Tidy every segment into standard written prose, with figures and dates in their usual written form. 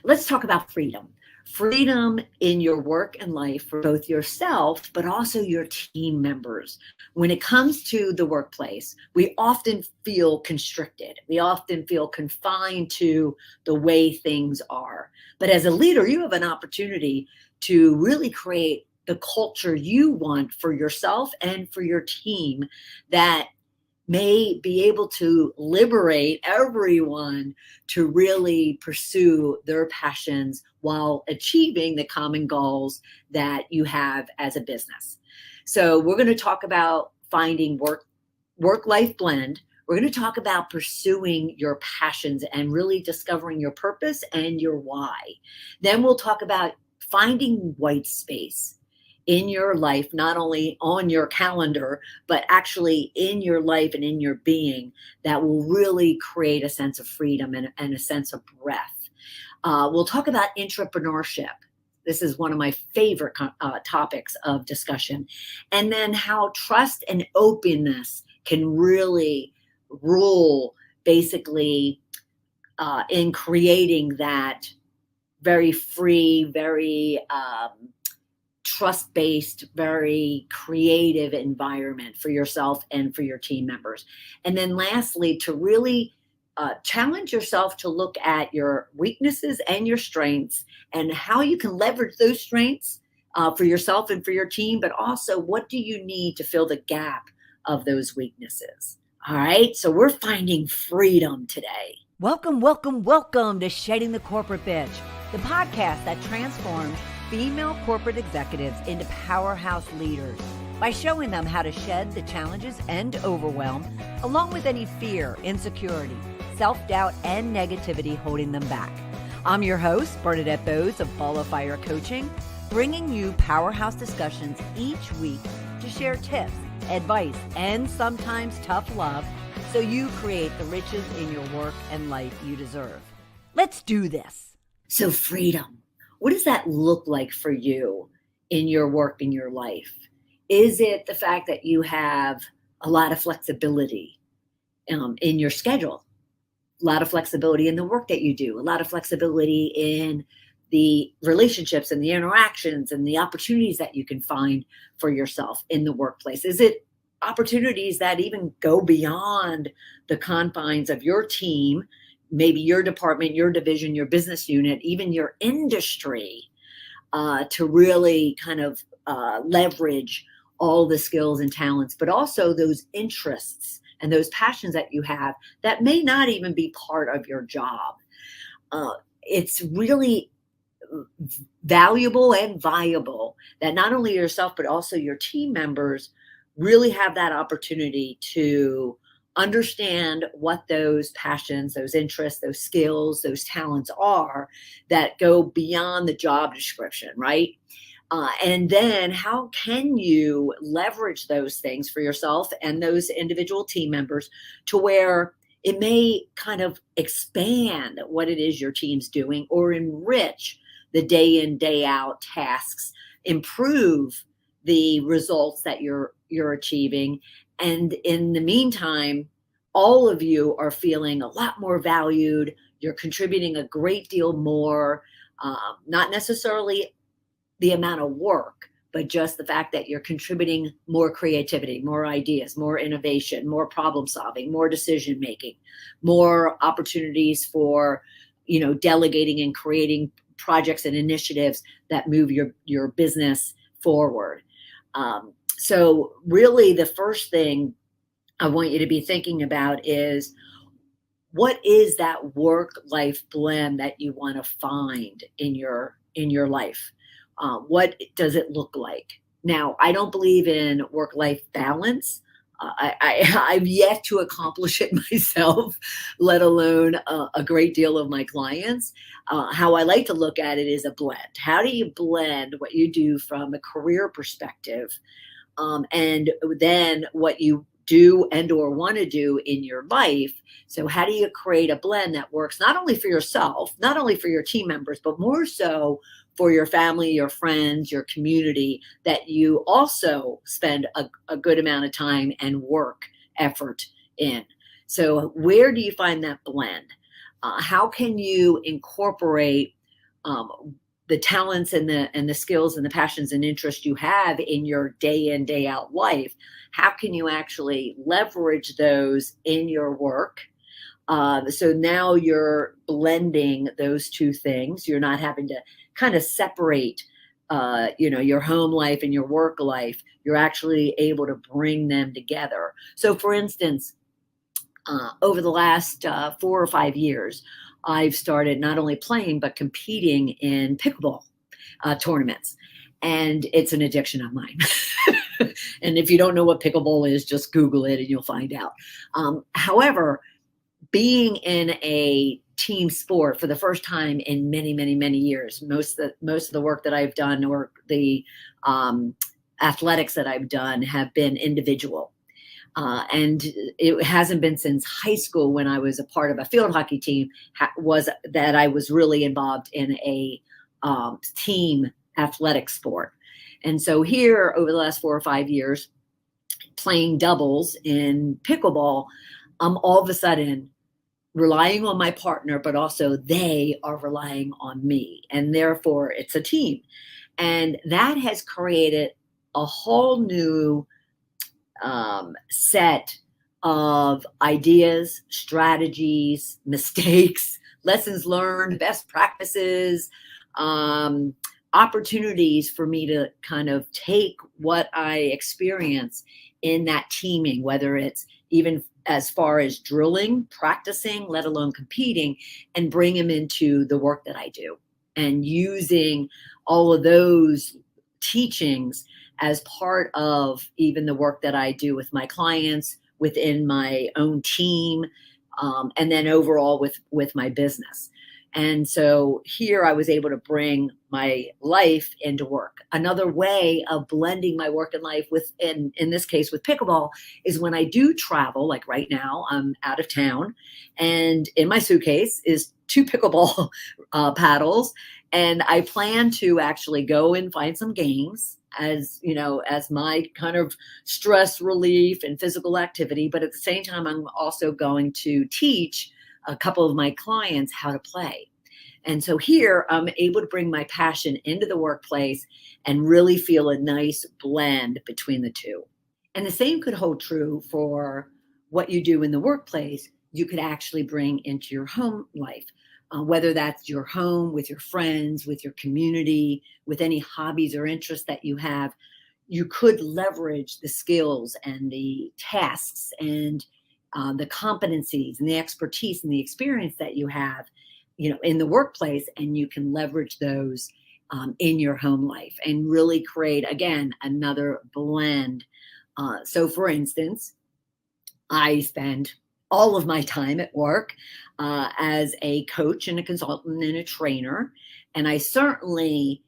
Let's talk about freedom. Freedom in your work and life for both yourself, but also your team members. When it comes to the workplace, we often feel constricted. We often feel confined to the way things are. But as a leader, you have an opportunity to really create the culture you want for yourself and for your team that may be able to liberate everyone to really pursue their passions while achieving the common goals that you have as a business. So we're going to talk about finding work-life blend. We're going to talk about pursuing your passions and really discovering your purpose and your why. Then we'll talk about finding white space in your life, not only on your calendar, but actually in your life and in your being, that will really create a sense of freedom and a sense of breath. We'll talk about entrepreneurship. This is one of my favorite topics of discussion. And then how trust and openness can really rule basically in creating that very free, very trust-based, very creative environment for yourself and for your team members. And then lastly, to really challenge yourself to look at your weaknesses and your strengths and how you can leverage those strengths for yourself and for your team, but also what do you need to fill the gap of those weaknesses. All right, so we're finding freedom today. Welcome, welcome, welcome to Shedding the Corporate Bitch, the podcast that transforms female corporate executives into powerhouse leaders by showing them how to shed the challenges and overwhelm, along with any fear, insecurity, self-doubt, and negativity holding them back. I'm your host, Bernadette Bose of Ball of Fire Coaching, bringing you powerhouse discussions each week to share tips, advice, and sometimes tough love so you create the riches in your work and life you deserve. Let's do this. So freedom. What does that look like for you in your work, in your life? Is it the fact that you have a lot of flexibility in your schedule, a lot of flexibility in the work that you do, a lot of flexibility in the relationships and the interactions and the opportunities that you can find for yourself in the workplace? Is it opportunities that even go beyond the confines of your team, maybe your department, your division, your business unit, even your industry, to really kind of leverage all the skills and talents, but also those interests and those passions that you have that may not even be part of your job. It's really valuable and viable that not only yourself, but also your team members really have that opportunity to understand what those passions, those interests, those skills, those talents are that go beyond the job description, right? And then how can you leverage those things for yourself and those individual team members to where it may kind of expand what it is your team's doing or enrich the day in, day out tasks, improve the results that you're achieving. And in the meantime, all of you are feeling a lot more valued. You're contributing a great deal more, not necessarily the amount of work, but just the fact that you're contributing more creativity, more ideas, more innovation, more problem solving, more decision making, more opportunities for, delegating and creating projects and initiatives that move your business forward. So really the first thing I want you to be thinking about is, what is that work-life blend that you want to find in your life? What does it look like? Now, I don't believe in work-life balance. I've yet to accomplish it myself, let alone a great deal of my clients. How I like to look at it is a blend. How do you blend what you do from a career perspective, and then what you do and or want to do in your life? So how do you create a blend that works not only for yourself, not only for your team members, but more so for your family, your friends, your community, that you also spend a good amount of time and work effort in? So where do you find that blend? How can you incorporate the talents and the skills and the passions and interests you have in your day in, day out life, how can you actually leverage those in your work? So now you're blending those two things. You're not having to kind of separate, your home life and your work life. You're actually able to bring them together. So, for instance, over the last 4 or 5 years, I've started not only playing but competing in pickleball tournaments, and it's an addiction of mine. And if you don't know what pickleball is, just Google it and you'll find out. However, being in a team sport for the first time in many, many, many years, most of the work that I've done or the athletics that I've done have been individual. And it hasn't been since high school when I was a part of a field hockey team was that I was really involved in a team athletic sport. And so here over the last 4 or 5 years, playing doubles in pickleball, I'm all of a sudden relying on my partner, but also they are relying on me. And therefore it's a team. And that has created a whole new set of ideas, strategies, mistakes, lessons learned, best practices, opportunities for me to kind of take what I experience in that teaming, whether it's even as far as drilling, practicing, let alone competing, and bring them into the work that I do, and using all of those teachings as part of even the work that I do with my clients, within my own team, and then overall with my business. And so here I was able to bring my life into work. Another way of blending my work and life in this case with pickleball is when I do travel, like right now, I'm out of town, and in my suitcase is 2 pickleball paddles. And I plan to actually go and find some games as my kind of stress relief and physical activity. But at the same time, I'm also going to teach a couple of my clients how to play. And so here I'm able to bring my passion into the workplace and really feel a nice blend between the two. And the same could hold true for what you do in the workplace, you could actually bring into your home life. Whether that's your home, with your friends, with your community, with any hobbies or interests that you have, you could leverage the skills and the tasks and the competencies and the expertise and the experience that you have, in the workplace, and you can leverage those in your home life and really create, again, another blend. So for instance, I spend all of my time at work as a coach and a consultant and a trainer. And I certainly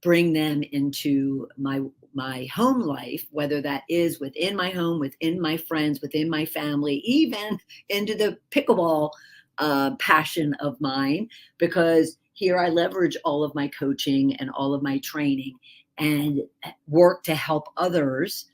bring them into my home life, whether that is within my home, within my friends, within my family, even into the pickleball passion of mine, because here I leverage all of my coaching and all of my training and work to help others,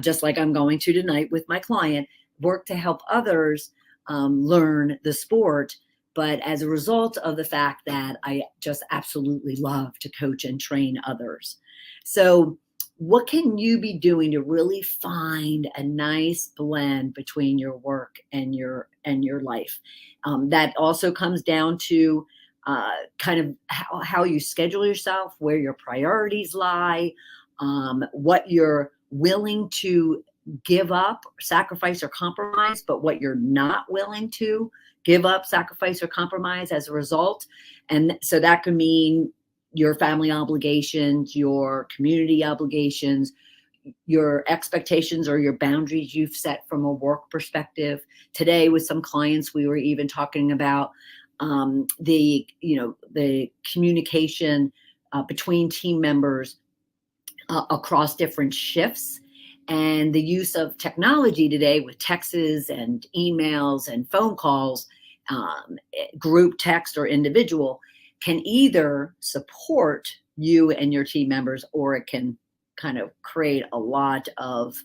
just like I'm going to tonight with my client, work to help others learn the sport. But as a result of the fact that I just absolutely love to coach and train others. So what can you be doing to really find a nice blend between your work and your life? That also comes down to kind of how you schedule yourself, where your priorities lie, what you're willing to give up, sacrifice, or compromise, but what you're not willing to give up, sacrifice, or compromise as a result. And so that could mean your family obligations, your community obligations, your expectations or your boundaries you've set from a work perspective. Today with some clients, we were even talking about the communication between team members across different shifts, and the use of technology today with texts and emails and phone calls, group text or individual, can either support you and your team members, or it can kind of create a lot of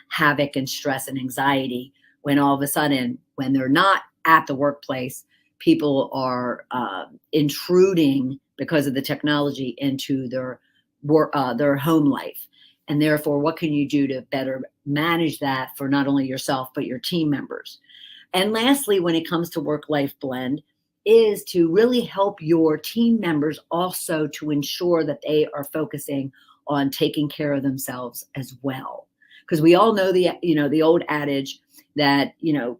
havoc and stress and anxiety when all of a sudden, when they're not at the workplace, people are intruding because of the technology into their work, their home life. And therefore, what can you do to better manage that for not only yourself, but your team members? And lastly, when it comes to work-life blend, is to really help your team members also to ensure that they are focusing on taking care of themselves as well. Because we all know the old adage that,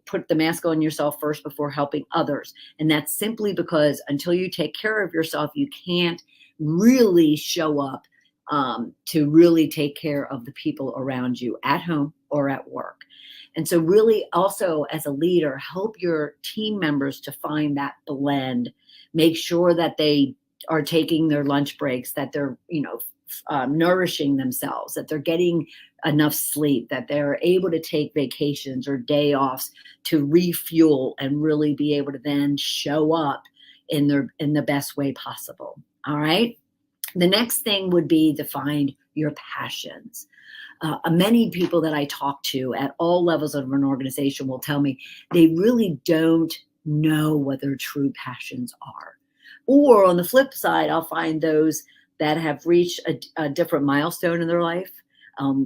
put the mask on yourself first before helping others. And that's simply because until you take care of yourself, you can't really show up to really take care of the people around you at home or at work. And so really also as a leader, help your team members to find that blend, make sure that they are taking their lunch breaks, that they're, nourishing themselves, that they're getting enough sleep, that they're able to take vacations or day offs to refuel and really be able to then show up in the best way possible. All right. The next thing would be to find your passions. Many people that I talk to at all levels of an organization will tell me they really don't know what their true passions are. Or on the flip side, I'll find those that have reached a different milestone in their life.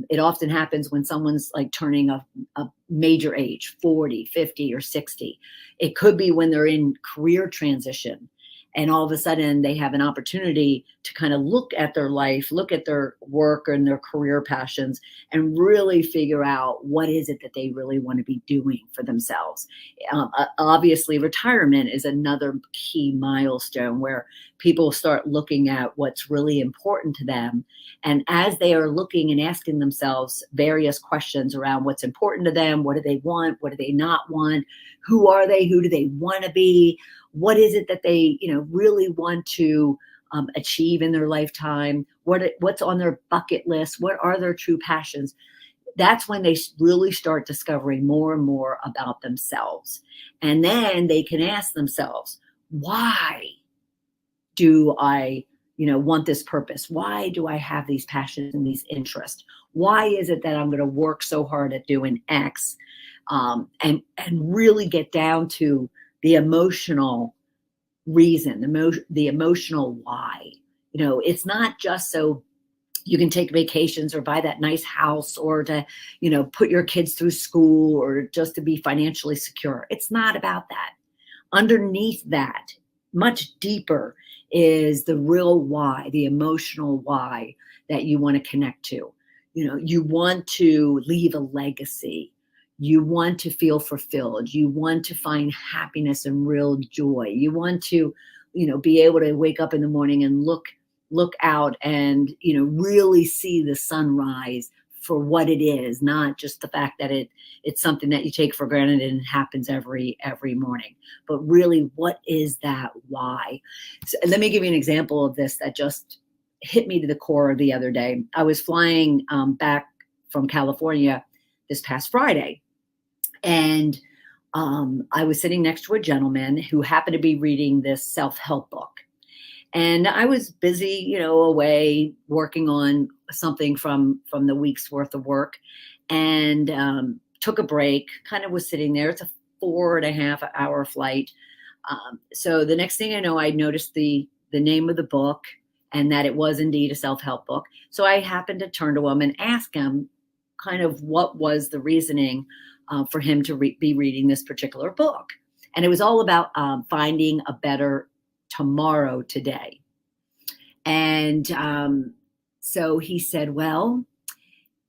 It often happens when someone's like turning a major age, 40, 50, or 60. It could be when they're in career transition. And all of a sudden they have an opportunity to kind of look at their life, look at their work and their career passions, and really figure out what is it that they really want to be doing for themselves. Obviously, retirement is another key milestone where people start looking at what's really important to them. And as they are looking and asking themselves various questions around what's important to them, what do they want, what do they not want, who are they, who do they want to be, what is it that they, really want to achieve in their lifetime? What's on their bucket list? What are their true passions? That's when they really start discovering more and more about themselves. And then they can ask themselves, why do I, want this purpose? Why do I have these passions and these interests? Why is it that I'm going to work so hard at doing X? And really get down to the emotional reason, the emotional why. It's not just so you can take vacations or buy that nice house or to, put your kids through school or just to be financially secure. It's not about that. Underneath that, much deeper, is the real why, the emotional why that you want to connect to. You want to leave a legacy. You want to feel fulfilled. You want to find happiness and real joy. You want to, be able to wake up in the morning and look out and, really see the sunrise for what it is, not just the fact that it's something that you take for granted and it happens every morning, but really what is that why? So let me give you an example of this that just hit me to the core the other day. I was flying back from California this past Friday. And I was sitting next to a gentleman who happened to be reading this self-help book. And I was busy, away working on something from the week's worth of work, and took a break, kind of was sitting there. It's a 4.5-hour flight. So the next thing I know, I noticed the name of the book and that it was indeed a self-help book. So I happened to turn to him and ask him kind of what was the reasoning for him to be reading this particular book. And it was all about finding a better tomorrow today. And so he said, well,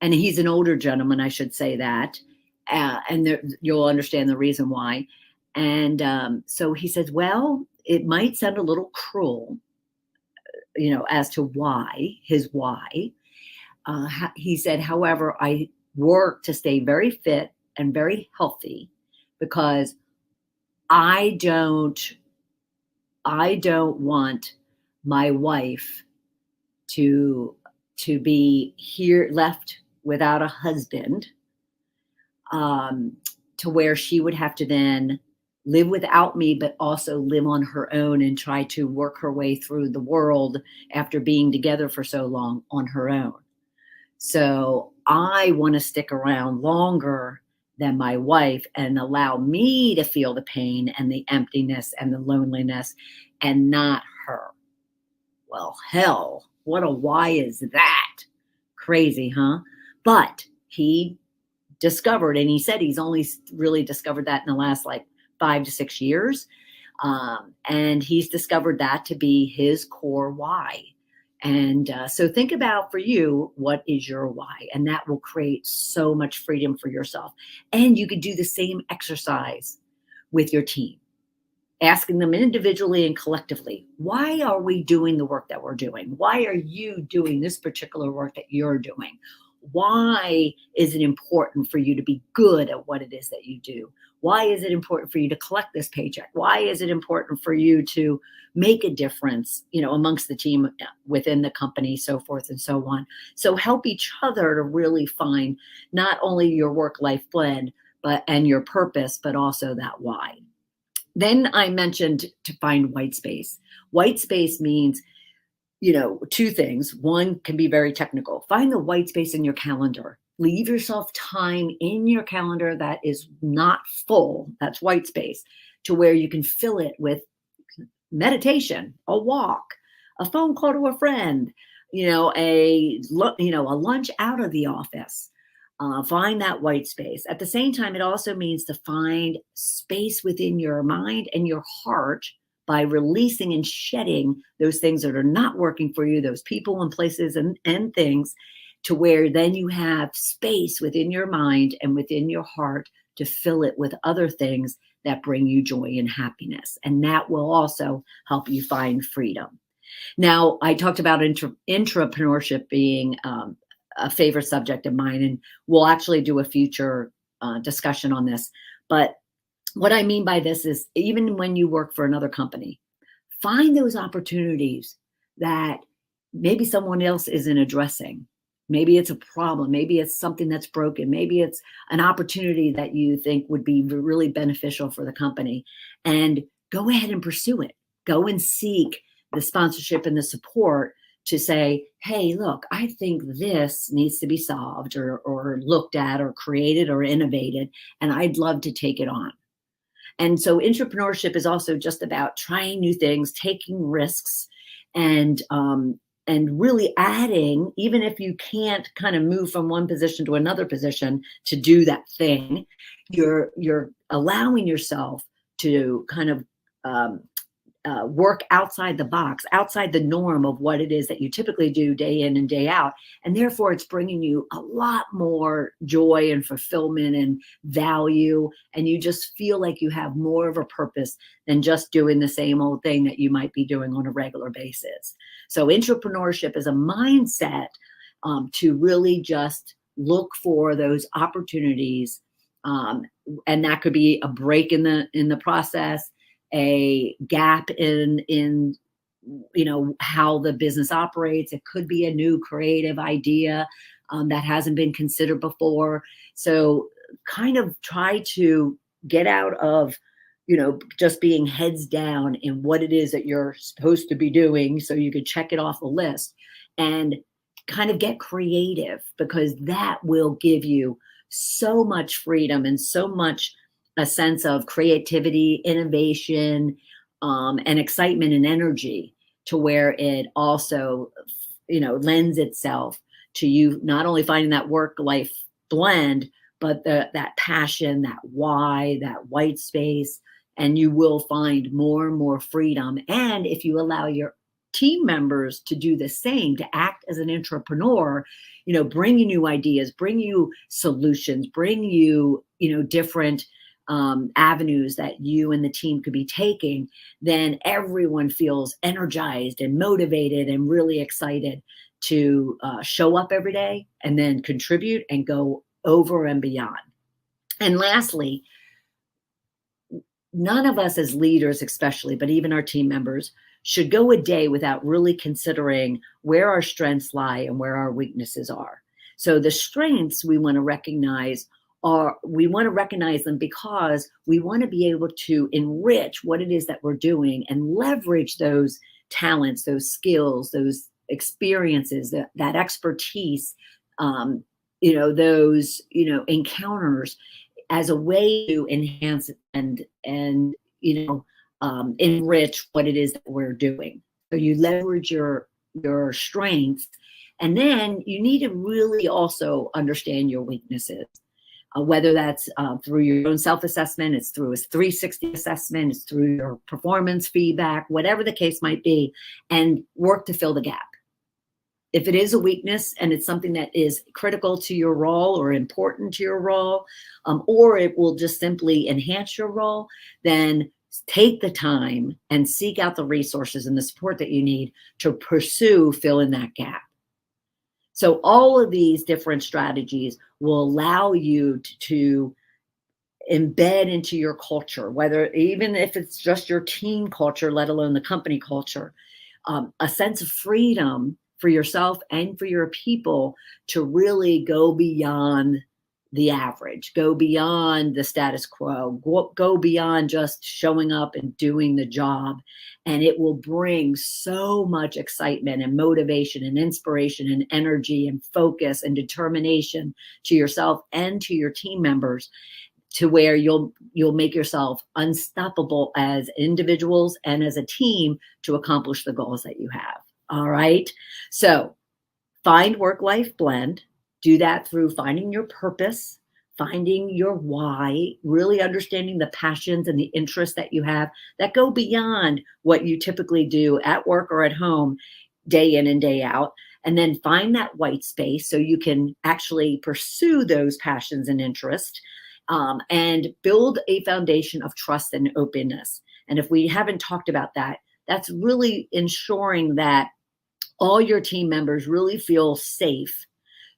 and he's an older gentleman, I should say that, and you'll understand the reason why. And so he says, well, it might sound a little cruel, as to his why. He said, however, I work to stay very fit and very healthy because I don't want my wife to be here left without a husband, to where she would have to then live without me, but also live on her own and try to work her way through the world after being together for so long on her own. So I want to stick around longer than my wife and allow me to feel the pain and the emptiness and the loneliness and not her. Well, hell, what a why is that? Crazy, huh? But he discovered, and he said he's only really discovered that in the last like 5 to 6 years. And he's discovered that to be his core why. And so think about for you, what is your why? And that will create so much freedom for yourself. And you could do the same exercise with your team, asking them individually and collectively, why are we doing the work that we're doing? Why are you doing this particular work that you're doing? Why is it important for you to be good at what it is that you do? Why is it important for you to collect this paycheck? Why is it important for you to make a difference, amongst the team within the company, so forth and so on? So help each other to really find not only your work-life blend, and your purpose, but also that why. Then I mentioned to find white space. White space means, two things. One can be very technical. Find the white space in your calendar. Leave yourself time in your calendar that is not full. That's white space, to where you can fill it with meditation, a walk, a phone call to a friend, a lunch out of the office. Find that white space. At the same time, it also means to find space within your mind and your heart by releasing and shedding those things that are not working for you, those people and places and things, to where then you have space within your mind and within your heart to fill it with other things that bring you joy and happiness. And that will also help you find freedom. Now, I talked about intrapreneurship being a favorite subject of mine, and we'll actually do a future discussion on this. But what I mean by this is, even when you work for another company, find those opportunities that maybe someone else isn't addressing. Maybe it's a problem. Maybe it's something that's broken. Maybe it's an opportunity that you think would be really beneficial for the company. And go ahead and pursue it. Go and seek the sponsorship and the support to say, hey, look, I think this needs to be solved or looked at or created or innovated, and I'd love to take it on. And so entrepreneurship is also just about trying new things, taking risks, and really adding, even if you can't kind of move from one position to another position to do that thing, you're allowing yourself to kind of work outside the box, outside the norm of what it is that you typically do day in and day out. And therefore, it's bringing you a lot more joy and fulfillment and value. And you just feel like you have more of a purpose than just doing the same old thing that you might be doing on a regular basis. So entrepreneurship is a mindset to really just look for those opportunities. And that could be a break in the process, a gap in how the business operates. It could be a new creative idea that hasn't been considered before. So kind of try to get out of just being heads down in what it is that you're supposed to be doing, so you could check it off the list, and kind of get creative, because that will give you so much freedom and so much a sense of creativity, innovation, and excitement and energy, to where it also, lends itself to you not only finding that work-life blend, but that passion, that why, that white space, and you will find more and more freedom. And if you allow your team members to do the same, to act as an entrepreneur, bring you new ideas, bring you solutions, bring you, different avenues that you and the team could be taking, then everyone feels energized and motivated and really excited to show up every day and then contribute and go over and beyond. And lastly, none of us as leaders especially, but even our team members, should go a day without really considering where our strengths lie and where our weaknesses are. So the strengths we want to recognize them because we want to be able to enrich what it is that we're doing and leverage those talents, those skills, those experiences, that expertise, those, encounters as a way to enhance and enrich what it is that we're doing. So you leverage your strengths, and then you need to really also understand your weaknesses. Whether that's through your own self-assessment, it's through a 360 assessment, it's through your performance feedback, whatever the case might be, and work to fill the gap. If it is a weakness and it's something that is critical to your role or important to your role, or it will just simply enhance your role, then take the time and seek out the resources and the support that you need to pursue filling that gap. So all of these different strategies will allow you to embed into your culture, whether even if it's just your team culture, let alone the company culture, a sense of freedom for yourself and for your people to really go beyond the average, go beyond the status quo, go beyond just showing up and doing the job. And it will bring so much excitement and motivation and inspiration and energy and focus and determination to yourself and to your team members, to where you'll make yourself unstoppable as individuals and as a team to accomplish the goals that you have. All right. So find work-life blend. Do that through finding your purpose, finding your why, really understanding the passions and the interests that you have that go beyond what you typically do at work or at home, day in and day out. And then find that white space so you can actually pursue those passions and interests, and build a foundation of trust and openness. And if we haven't talked about that, that's really ensuring that all your team members really feel safe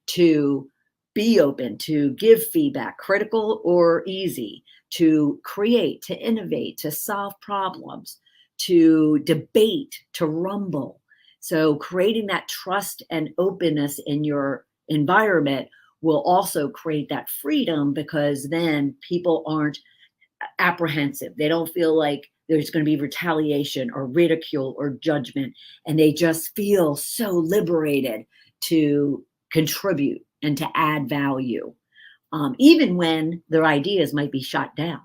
to be open, to give feedback, critical or easy, to create, to innovate, to solve problems, to debate, to rumble. So creating that trust and openness in your environment will also create that freedom, because then people aren't apprehensive. They don't feel like there's going to be retaliation or ridicule or judgment, and they just feel so liberated to contribute and to add value, even when their ideas might be shot down.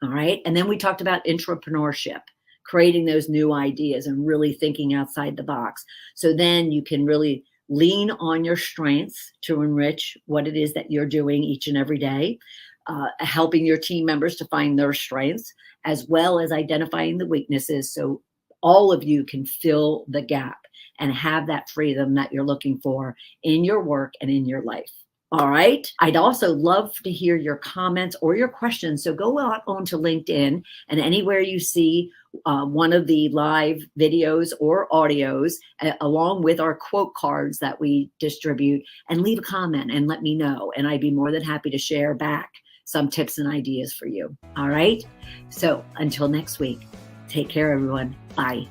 All right. And then we talked about entrepreneurship, creating those new ideas and really thinking outside the box. So then you can really lean on your strengths to enrich what it is that you're doing each and every day, helping your team members to find their strengths, as well as identifying the weaknesses, so all of you can fill the gap and have that freedom that you're looking for in your work and in your life. All right. I'd also love to hear your comments or your questions. So go out onto LinkedIn, and anywhere you see one of the live videos or audios, along with our quote cards that we distribute, and leave a comment and let me know. And I'd be more than happy to share back some tips and ideas for you. All right. So until next week, take care, everyone. Bye.